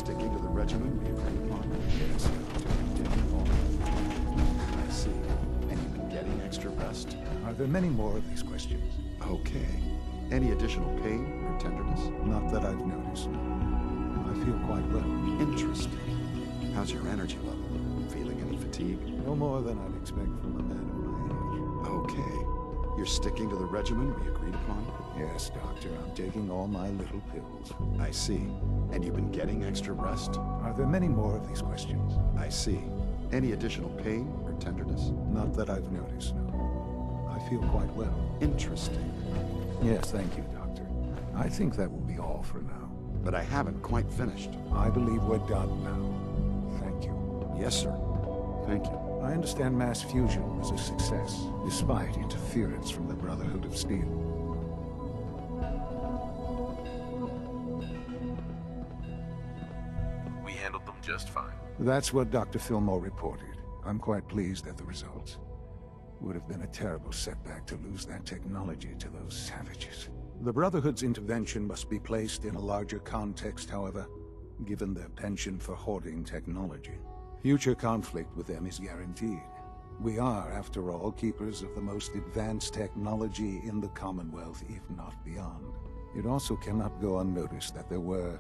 sticking to the regimen we agreed upon? Yes, I see. And you've been getting extra rest? Are there many more of these questions? Okay. Any additional pain or tenderness? Not that I've noticed. I feel quite well. Interesting. How's your energy level? Feeling any fatigue? No more than I'd expect from a man of my age. Okay. You're sticking to the regimen we agreed upon? Yes, Doctor. I'm taking all my little pills. I see. And you've been getting extra rest? Are there many more of these questions? I see. Any additional pain or tenderness? Not that I've noticed, no. I feel quite well. Interesting. Yes, thank you, Doctor. I think that will be all for now. But I haven't quite finished. I believe we're done now. Thank you. Yes, sir. Thank you. I understand mass fusion was a success, despite interference from the Brotherhood of Steel. We handled them just fine. That's what Dr. Fillmore reported. I'm quite pleased at the results. Would have been a terrible setback to lose that technology to those savages. The Brotherhood's intervention must be placed in a larger context, however, given their penchant for hoarding technology. Future conflict with them is guaranteed. We are, after all, keepers of the most advanced technology in the Commonwealth, if not beyond. It also cannot go unnoticed that there were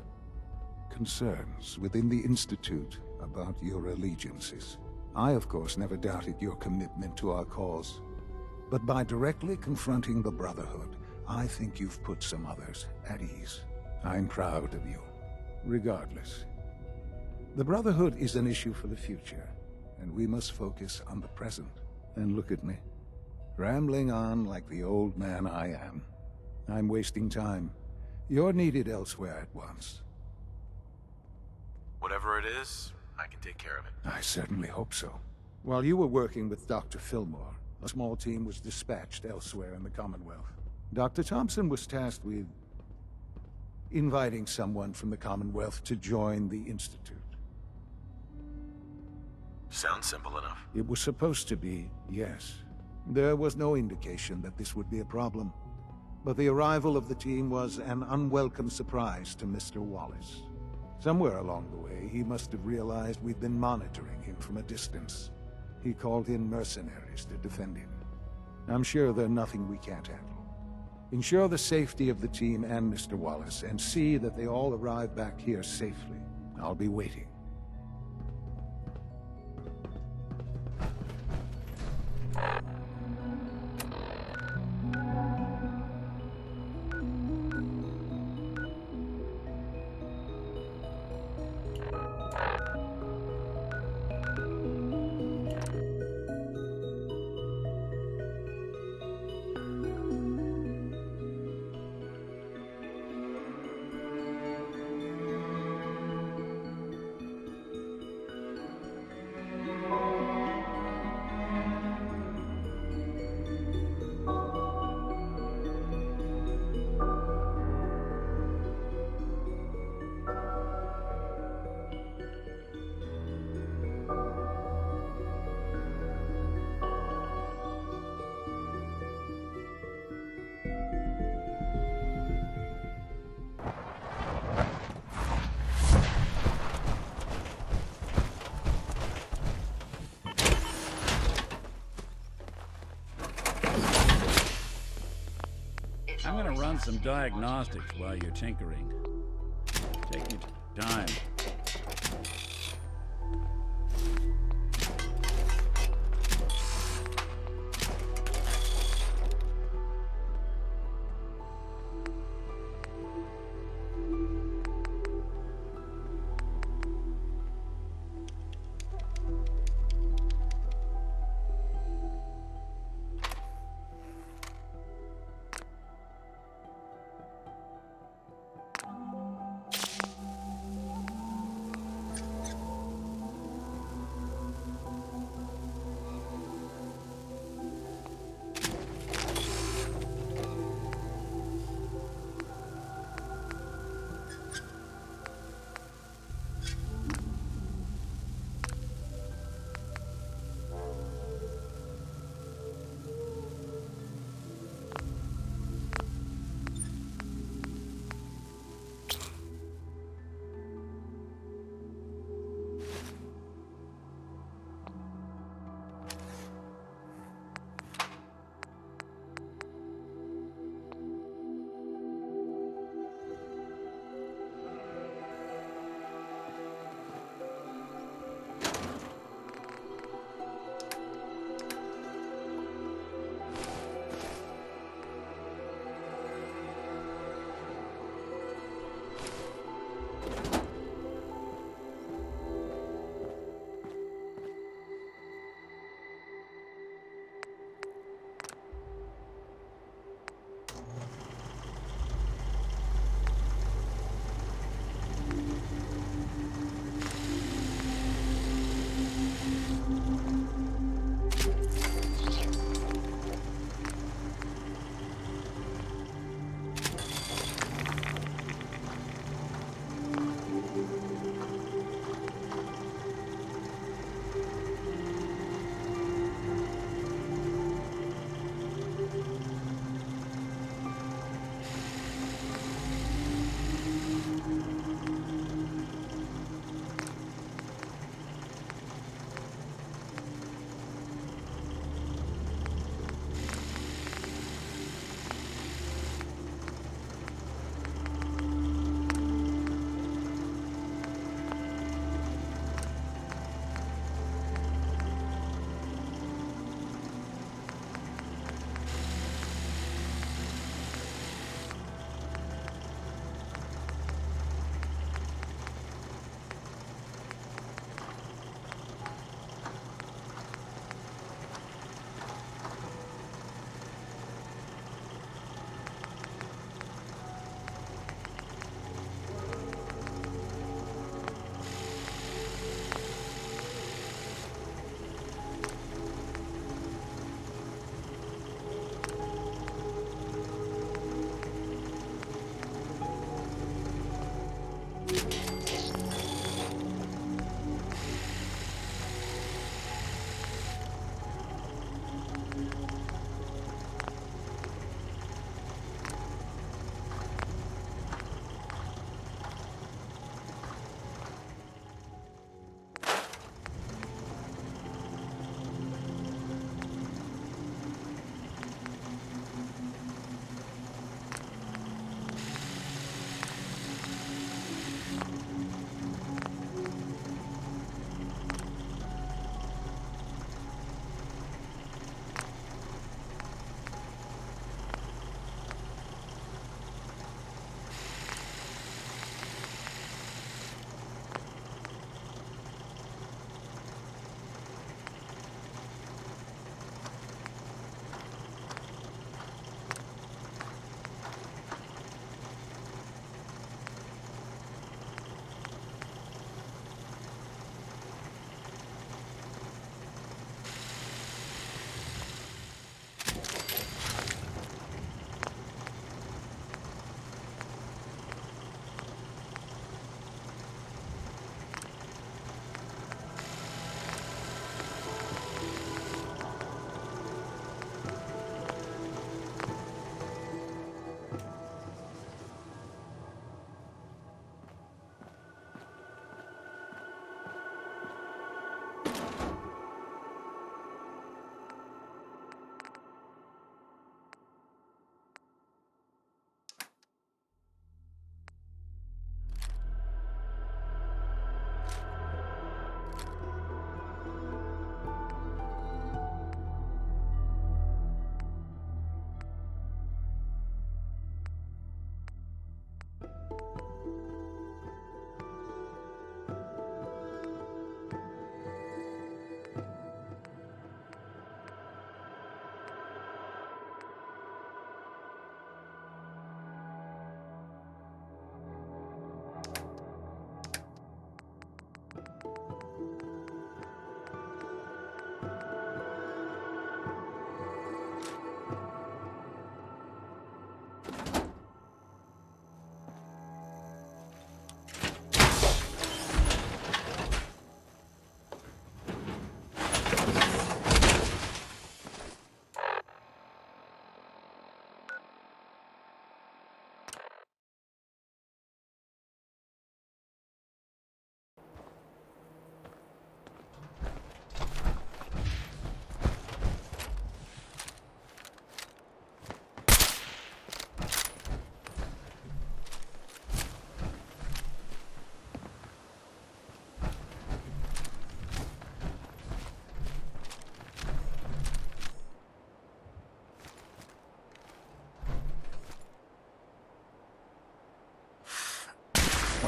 concerns within the Institute about your allegiances. I, of course, never doubted your commitment to our cause. But by directly confronting the Brotherhood, I think you've put some others at ease. I'm proud of you. Regardless, the Brotherhood is an issue for the future, and we must focus on the present. And look at me, rambling on like the old man I am. I'm wasting time. You're needed elsewhere at once. Whatever it is, I can take care of it. I certainly hope so. While you were working with Dr. Fillmore, a small team was dispatched elsewhere in the Commonwealth. Dr. Thompson was tasked with inviting someone from the Commonwealth to join the Institute. Sounds simple enough. It was supposed to be, yes. There was no indication that this would be a problem. But the arrival of the team was an unwelcome surprise to Mr. Wallace. Somewhere along the way, he must have realized we'd been monitoring him from a distance. He called in mercenaries to defend him. I'm sure there's nothing we can't handle. Ensure the safety of the team and Mr. Wallace, and see that they all arrive back here safely. I'll be waiting. I'm gonna run some diagnostics while you're tinkering. Take your time.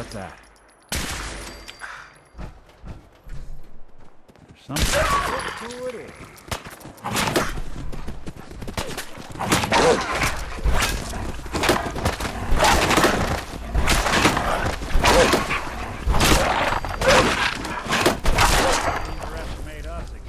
What's that? There's something. Underestimate us again.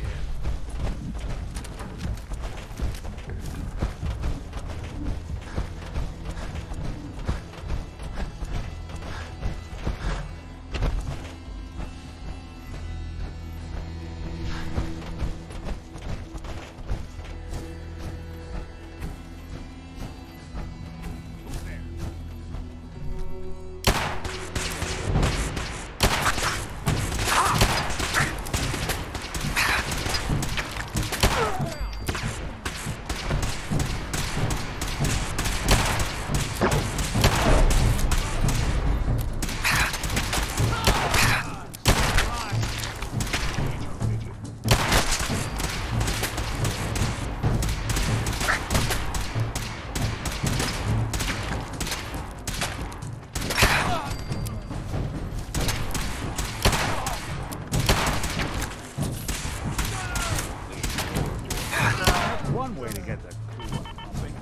One way to get the crew pumping.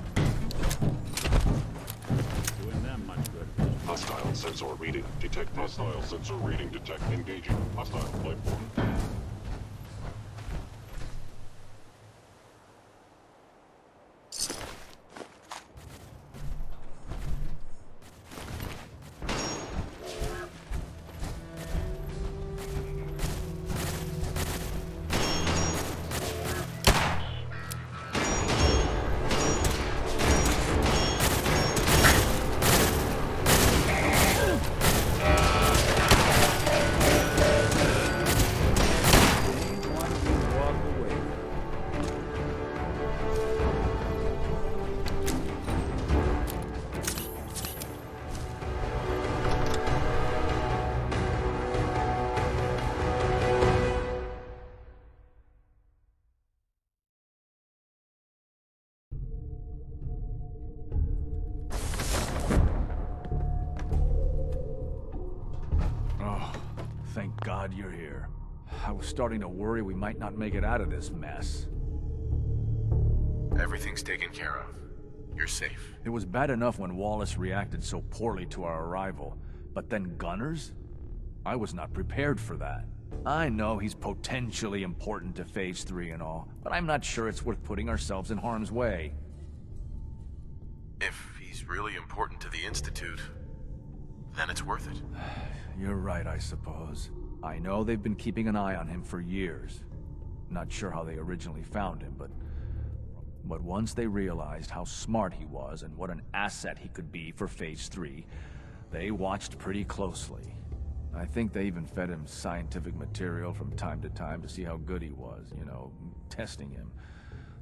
Doing them much good. Hostile sensor reading detected. Hostile sensor reading detect. Engaging. Hostile life form. Thank God you're here. I was starting to worry we might not make it out of this mess. Everything's taken care of. You're safe. It was bad enough when Wallace reacted so poorly to our arrival, but then Gunners? I was not prepared for that. I know he's potentially important to Phase 3 and all, but I'm not sure it's worth putting ourselves in harm's way. If he's really important to the Institute, then it's worth it. You're right, I suppose. I know they've been keeping an eye on him for years. Not sure how they originally found him, but once they realized how smart he was and what an asset he could be for Phase 3, they watched pretty closely. I think they even fed him scientific material from time to time to see how good he was, you know, testing him,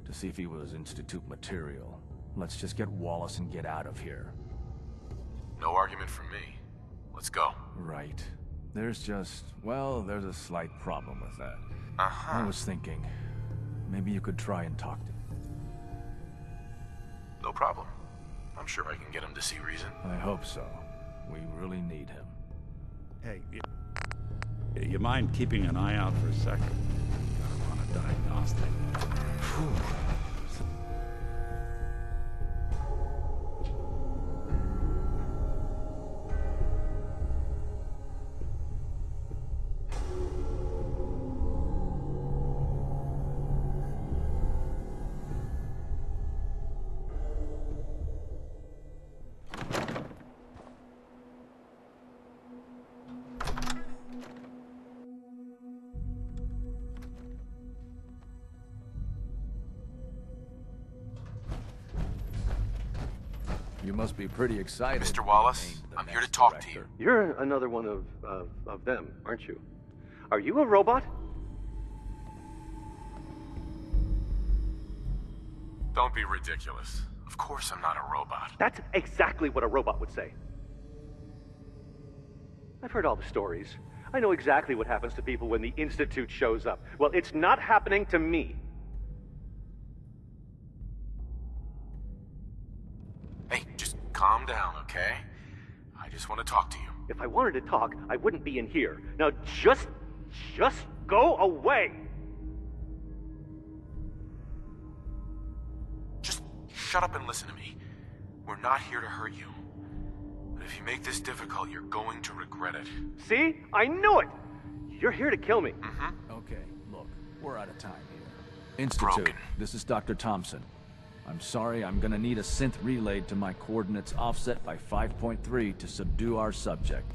to see if he was Institute material. Let's just get Wallace and get out of here. No argument from me. Let's go. Right. There's a slight problem with that. I was thinking, maybe you could try and talk to him. No problem. I'm sure I can get him to see reason. I hope so. We really need him. Hey, you mind keeping an eye out for a second? Gotta run a diagnostic. You must be pretty excited. Mr. Wallace, I'm here to talk to you. You're another one of them, aren't you? Are you a robot? Don't be ridiculous. Of course I'm not a robot. That's exactly what a robot would say. I've heard all the stories. I know exactly what happens to people when the Institute shows up. Well, it's not happening to me. Hey, just calm down, okay? I just want to talk to you. If I wanted to talk, I wouldn't be in here. Now just go away! Just shut up and listen to me. We're not here to hurt you. But if you make this difficult, you're going to regret it. See? I knew it! You're here to kill me. Okay, look, we're out of time here. Institute, Broken. this is Dr. Thompson. I'm sorry, I'm gonna need a synth relayed to my coordinates offset by 5.3 to subdue our subject.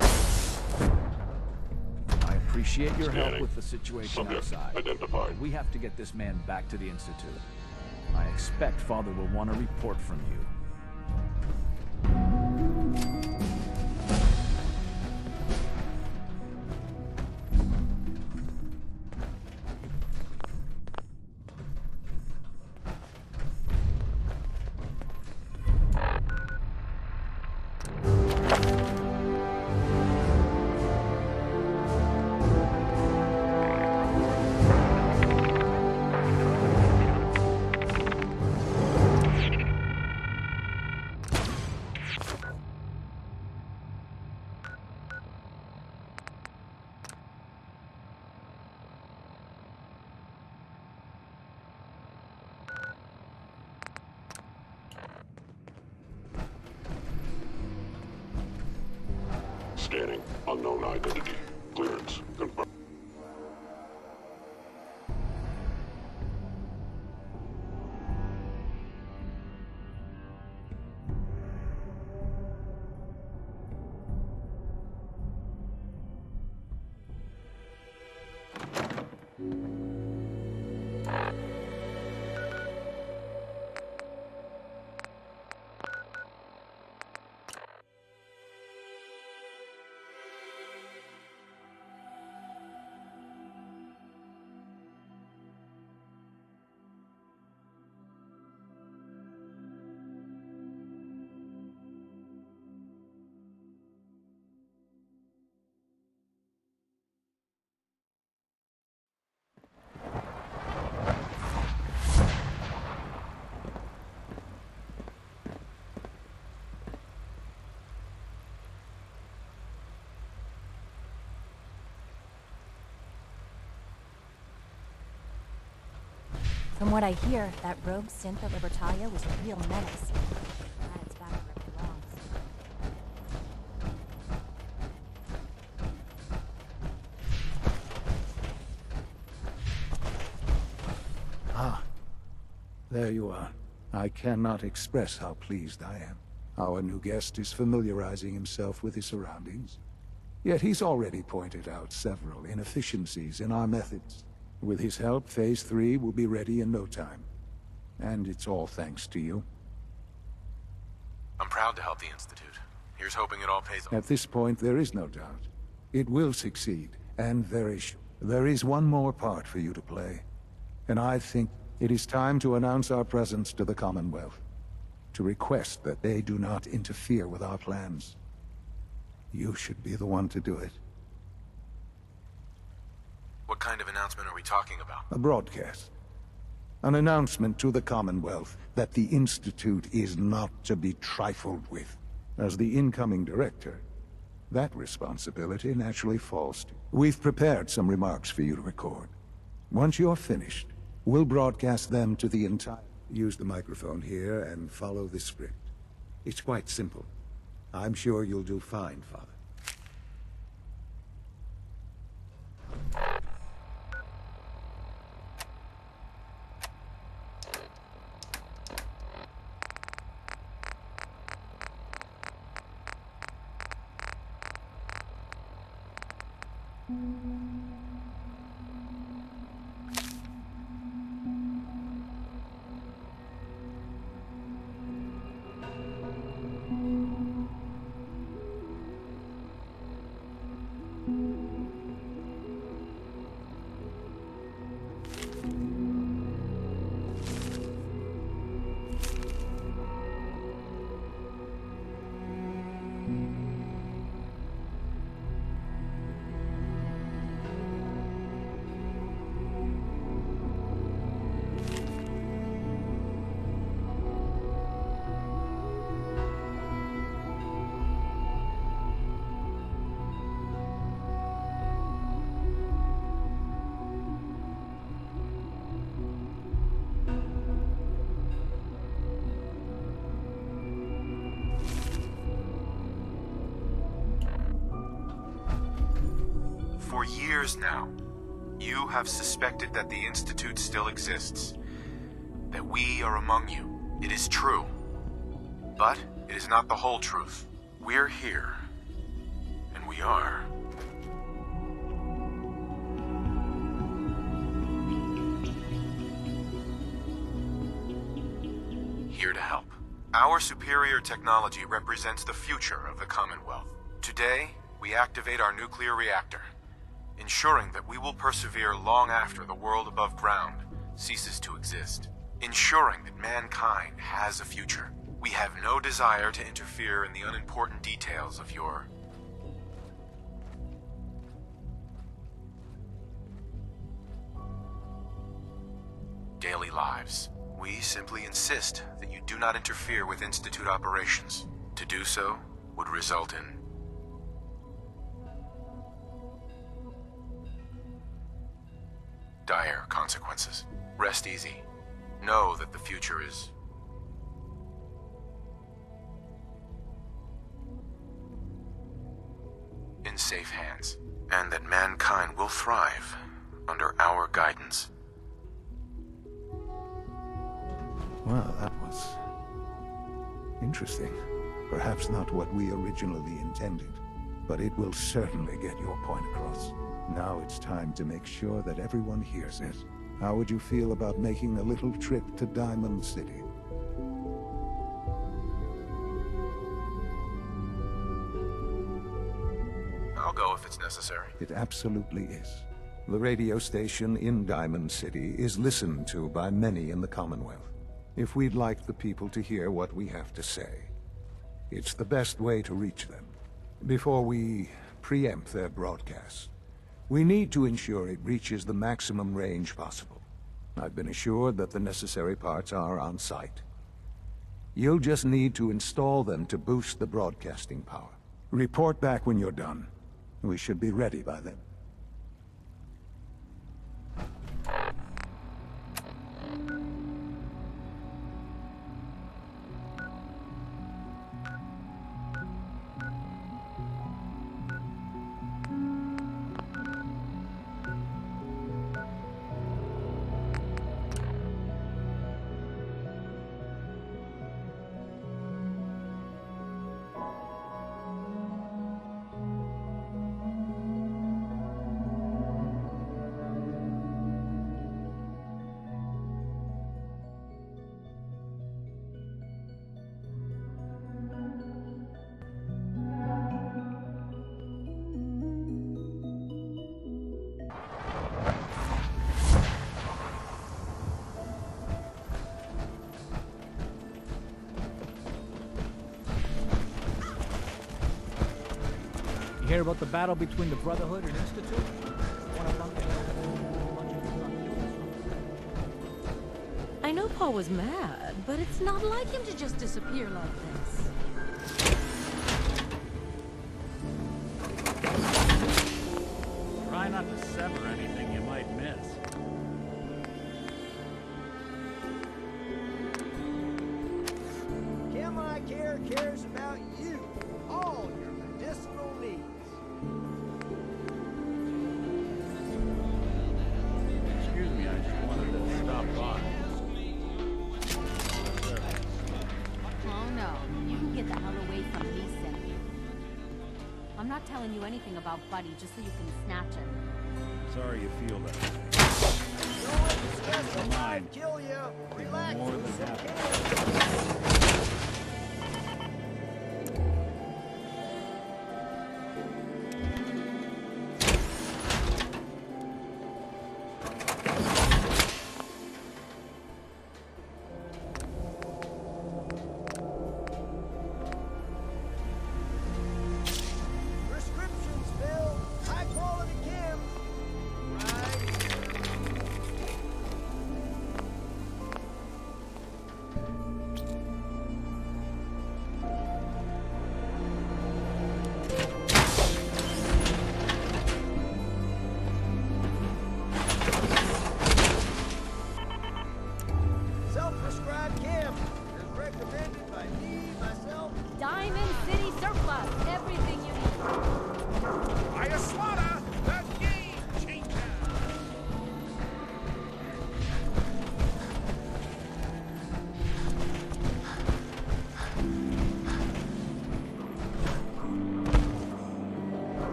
I appreciate your help Scanning. with the situation Subject outside. identified. We have to get this man back to the Institute. I expect Father will want a report from you. Scanning. Unknown identity. Clearance. Confirmed. From what I hear, that rogue synth at Libertalia was a real menace. Glad it's back where it belongs. Ah, there you are. I cannot express how pleased I am. Our new guest is familiarizing himself with his surroundings. Yet he's already pointed out several inefficiencies in our methods. With his help, Phase 3 will be ready in no time. And it's all thanks to you. I'm proud to help the Institute. Here's hoping it all pays off. At this point, there is no doubt. It will succeed, and very sure. There is one more part for you to play. And I think it is time to announce our presence to the Commonwealth. To request that they do not interfere with our plans. You should be the one to do it. What kind of announcement are we talking about? A broadcast. An announcement to the Commonwealth that the Institute is not to be trifled with. As the incoming director, that responsibility naturally falls to you. We've prepared some remarks for you to record. Once you're finished, we'll broadcast them to the entire... Use the microphone here and follow the script. It's quite simple. I'm sure you'll do fine, Father. For years now, you have suspected that the Institute still exists. That we are among you. It is true. But it is not the whole truth. We're here. And we are. Here to help. Our superior technology represents the future of the Commonwealth. Today, we activate our nuclear reactor, ensuring that we will persevere long after the world above ground ceases to exist. Ensuring that mankind has a future. We have no desire to interfere in the unimportant details of your daily lives. We simply insist that you do not interfere with Institute operations. To do so would result in dire consequences. Rest easy. Know that the future is in safe hands, and that mankind will thrive under our guidance. Well, that was interesting. Perhaps not what we originally intended, but it will certainly get your point across. Now it's time to make sure that everyone hears it. How would you feel about making a little trip to Diamond City? I'll go if it's necessary. It absolutely is. The radio station in Diamond City is listened to by many in the Commonwealth. If we'd like the people to hear what we have to say, it's the best way to reach them. Before we preempt their broadcast, we need to ensure it reaches the maximum range possible. I've been assured that the necessary parts are on site. You'll just need to install them to boost the broadcasting power. Report back when you're done. We should be ready by then. You hear about the battle between the Brotherhood and Institute? I know Paul was mad, but it's not like him to just disappear like this. Try not to sever anything you might miss. Chemi Care cares about you, all your medicinal needs. Excuse me, I just wanted to stop by. Oh no, you can get the hell away from me, Cindy. I'm not telling you anything about Buddy just so you can snatch him. Sorry you feel that way. Don't let the stress of life kill you. Relax, More than it's happy. okay. Prescriptions filled, high quality chem. Right.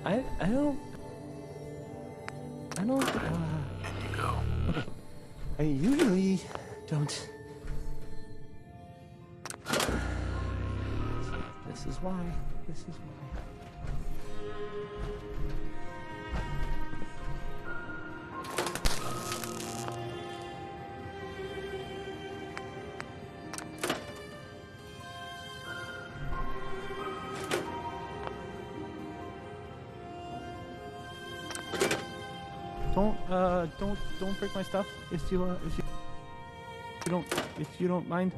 I don't. Indigo. Okay. I usually don't. This is why. This is why. Don't break my stuff if you don't mind.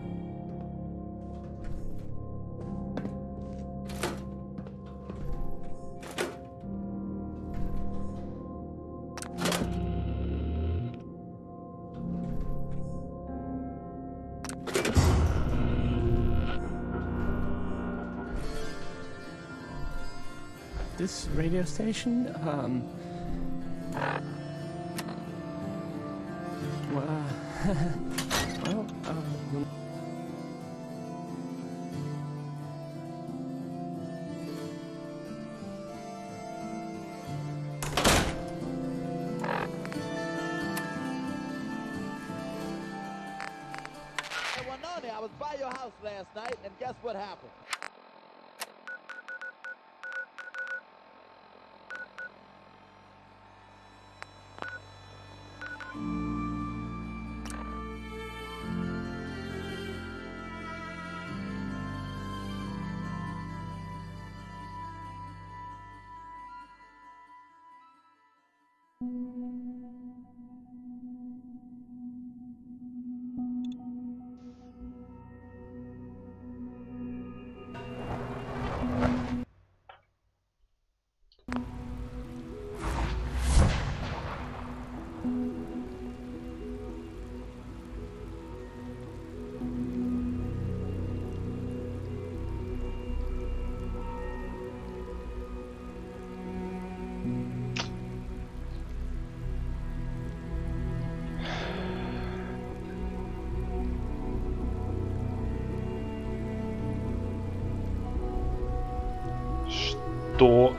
This radio station, well, Hey, Wanani, I was by your house last night, and guess what happened? Что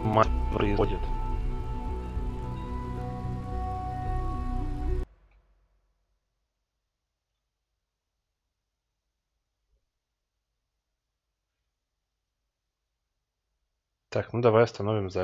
мать происходит? Так, ну давай остановим запись.